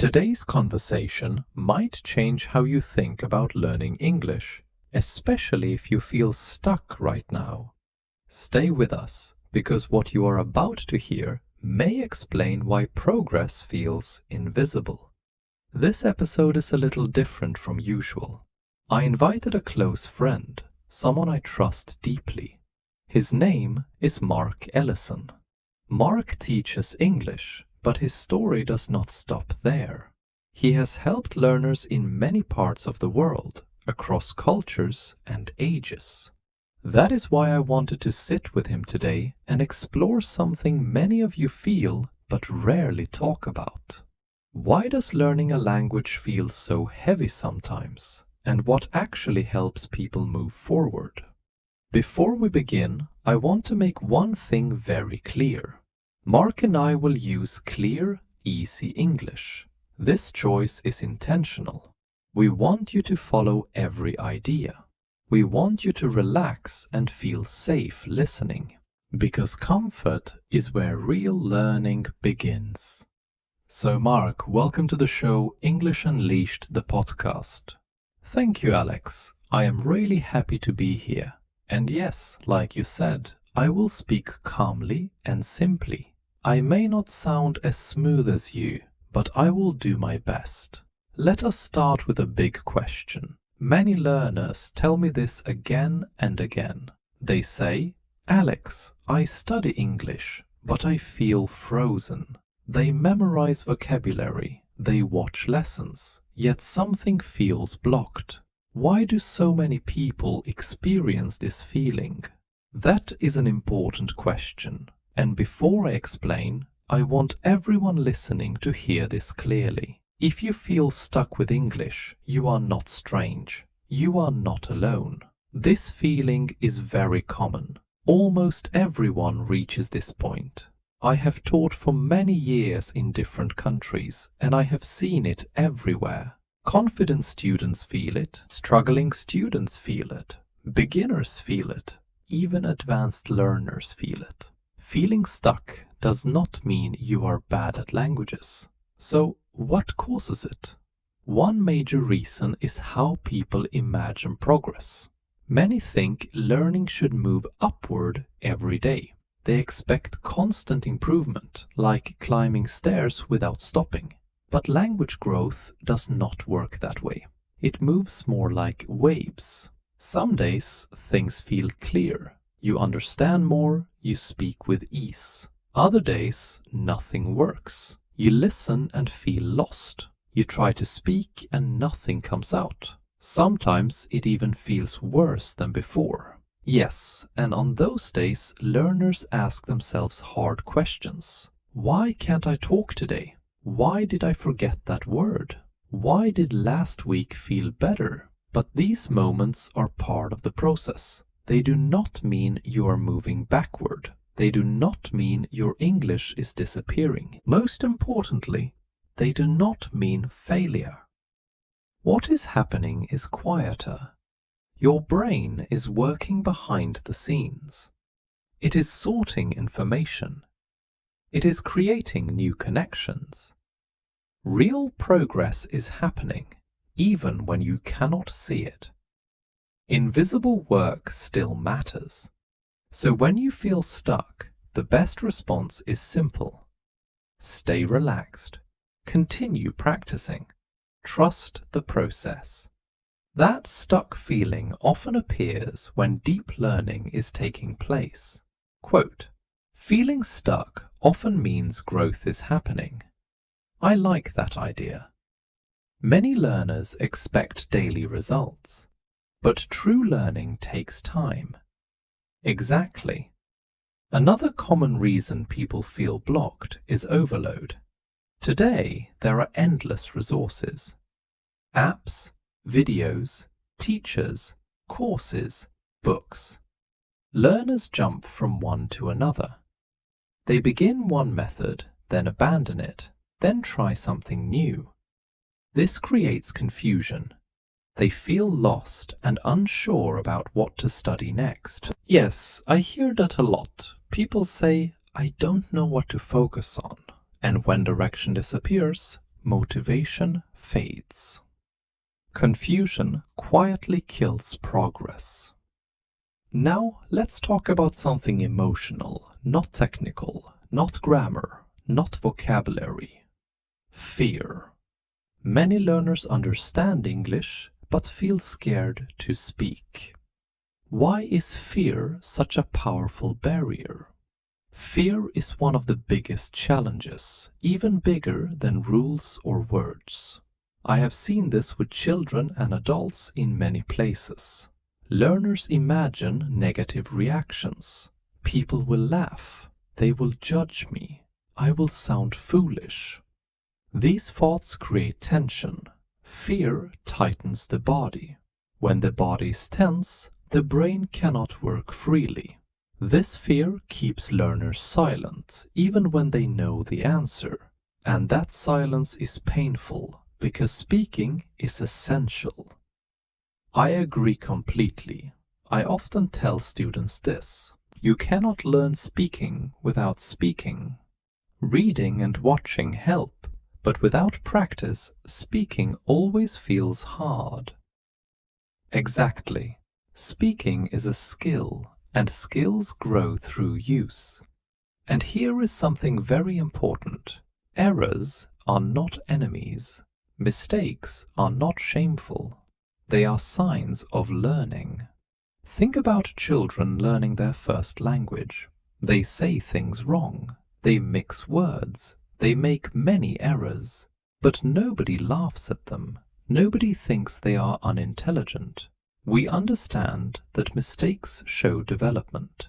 Today's conversation might change how you think about learning English, especially if you feel stuck right now. Stay with us, because what you are about to hear may explain why progress feels invisible. This episode is a little different from usual. I invited a close friend, someone I trust deeply. His name is Mark Ellison. Mark teaches English, but his story does not stop there. He has helped learners in many parts of the world, across cultures and ages. That is why I wanted to sit with him today and explore something many of you feel but rarely talk about. Why does learning a language feel so heavy sometimes, and what actually helps people move forward? Before we begin, I want to make one thing very clear. Mark and I will use clear, easy English. This choice is intentional. We want you to follow every idea. We want you to relax and feel safe listening, because comfort is where real learning begins. So Mark, welcome to the show English Unleashed, the podcast. Thank you, Alex. I am really happy to be here. And yes, like you said, I will speak calmly and simply. I may not sound as smooth as you, but I will do my best. Let us start with a big question. Many learners tell me this again and again. They say, Alex, I study English, but I feel frozen. They memorize vocabulary, they watch lessons, yet something feels blocked. Why do so many people experience this feeling? That is an important question, and before I explain, I want everyone listening to hear this clearly. If you feel stuck with English, you are not strange. You are not alone. This feeling is very common. Almost everyone reaches this point. I have taught for many years in different countries, and I have seen it everywhere. Confident students feel it, struggling students feel it, beginners feel it, even advanced learners feel it. Feeling stuck does not mean you are bad at languages. So, what causes it? One major reason is how people imagine progress. Many think learning should move upward every day. They expect constant improvement, like climbing stairs without stopping. But language growth does not work that way. It moves more like waves. Some days things feel clear. You understand more, you speak with ease. Other days nothing works. You listen and feel lost. You try to speak and nothing comes out. Sometimes it even feels worse than before. Yes, and on those days, learners ask themselves hard questions. Why can't I talk today? Why did I forget that word? Why did last week feel better? But these moments are part of the process. They do not mean you are moving backward. They do not mean your English is disappearing. Most importantly, they do not mean failure. What is happening is quieter. Your brain is working behind the scenes. It is sorting information. It is creating new connections. Real progress is happening, even when you cannot see it. Invisible work still matters. So when you feel stuck, the best response is simple. Stay relaxed. Continue practicing. Trust the process. That stuck feeling often appears when deep learning is taking place. Quote, feeling stuck often means growth is happening. I like that idea. Many learners expect daily results, but true learning takes time. Exactly. Another common reason people feel blocked is overload. Today, there are endless resources. Apps, videos, teachers, courses, books. Learners jump from one to another. They begin one method, then abandon it, then try something new. This creates confusion. They feel lost and unsure about what to study next. Yes, I hear that a lot. People say, I don't know what to focus on. And when direction disappears, motivation fades. Confusion quietly kills progress. Now let's talk about something emotional, not technical, not grammar, not vocabulary. Fear. Many learners understand English but feel scared to speak. Why is fear such a powerful barrier? Fear is one of the biggest challenges, even bigger than rules or words. I have seen this with children and adults in many places. Learners imagine negative reactions. People will laugh. They will judge me. I will sound foolish. These thoughts create tension. Fear tightens the body. When the body is tense, the brain cannot work freely. This fear keeps learners silent, even when they know the answer. And that silence is painful, because speaking is essential. I agree completely. I often tell students this: you cannot learn speaking without speaking. Reading and watching help, but without practice, speaking always feels hard. Exactly. Speaking is a skill, and skills grow through use. And here is something very important. Errors are not enemies. Mistakes are not shameful. They are signs of learning. Think about children learning their first language. They say things wrong. They mix words. They make many errors. But nobody laughs at them. Nobody thinks they are unintelligent. We understand that mistakes show development.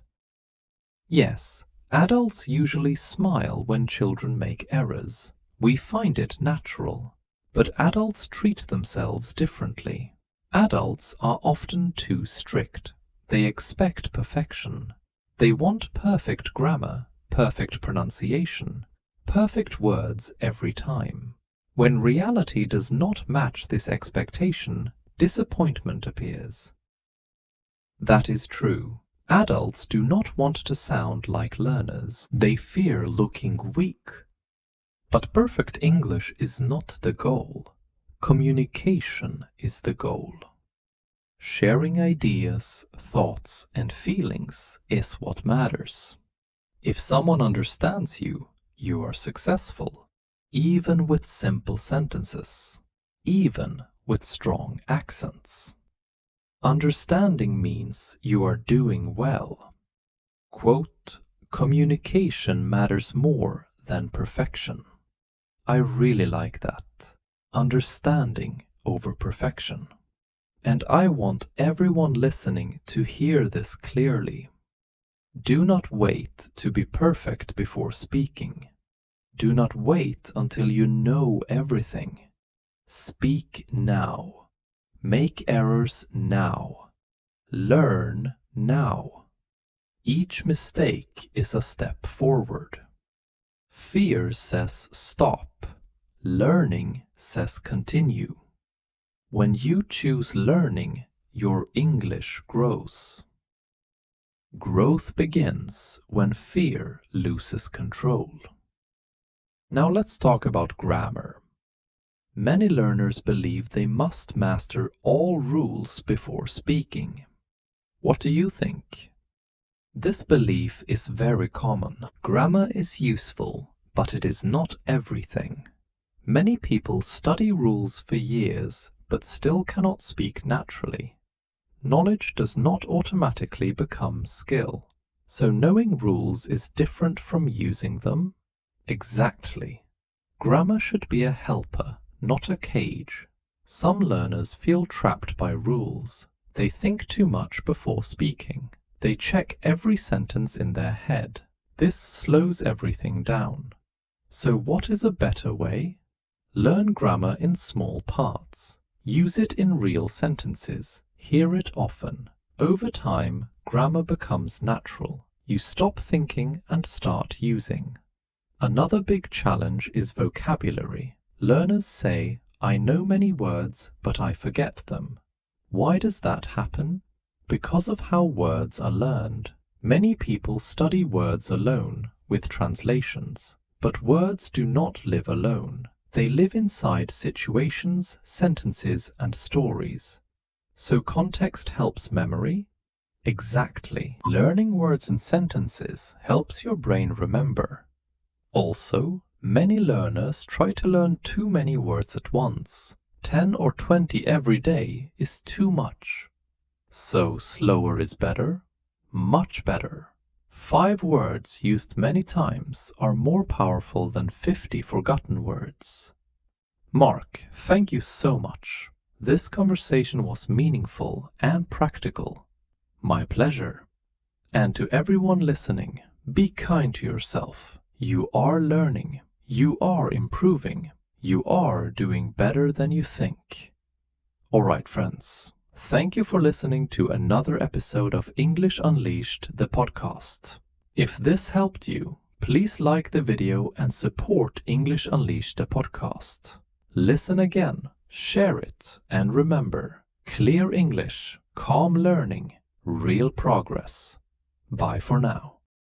Yes, adults usually smile when children make errors. We find it natural. But adults treat themselves differently. Adults are often too strict. They expect perfection. They want perfect grammar, perfect pronunciation, perfect words every time. When reality does not match this expectation, disappointment appears. That is true. Adults do not want to sound like learners. They fear looking weak. But perfect English is not the goal. Communication is the goal. Sharing ideas, thoughts, and feelings is what matters. If someone understands you, you are successful, even with simple sentences, even with strong accents. Understanding means you are doing well. Quote, communication matters more than perfection. I really like that. Understanding over perfection. And I want everyone listening to hear this clearly. Do not wait to be perfect before speaking. Do not wait until you know everything. Speak now. Make errors now. Learn now. Each mistake is a step forward. Fear says stop. Learning says continue. When you choose learning, your English grows. Growth begins when fear loses control. Now let's talk about grammar. Many learners believe they must master all rules before speaking. What do you think? This belief is very common. Grammar is useful, but it is not everything. Many people study rules for years, but still cannot speak naturally. Knowledge does not automatically become skill. So knowing rules is different from using them? Exactly. Grammar should be a helper, not a cage. Some learners feel trapped by rules. They think too much before speaking. They check every sentence in their head. This slows everything down. So what is a better way? Learn grammar in small parts. Use it in real sentences. Hear it often. Over time, grammar becomes natural. You stop thinking and start using. Another big challenge is vocabulary. Learners say, I know many words, but I forget them. Why does that happen? Because of how words are learned. Many people study words alone, with translations. But words do not live alone. They live inside situations, sentences, and stories. So context helps memory? Exactly. Learning words and sentences helps your brain remember. Also, many learners try to learn too many words at once. 10 or 20 every day is too much. So slower is better? Much better. 5 words used many times are more powerful than 50 forgotten words. Mark, thank you so much. This conversation was meaningful and practical. My pleasure. And to everyone listening, be kind to yourself. You are learning. You are improving. You are doing better than you think. Alright, friends. Thank you for listening to another episode of English Unleashed, the podcast. If this helped you, please like the video and support English Unleashed, the podcast. Listen again, share it, and remember, clear English, calm learning, real progress. Bye for now.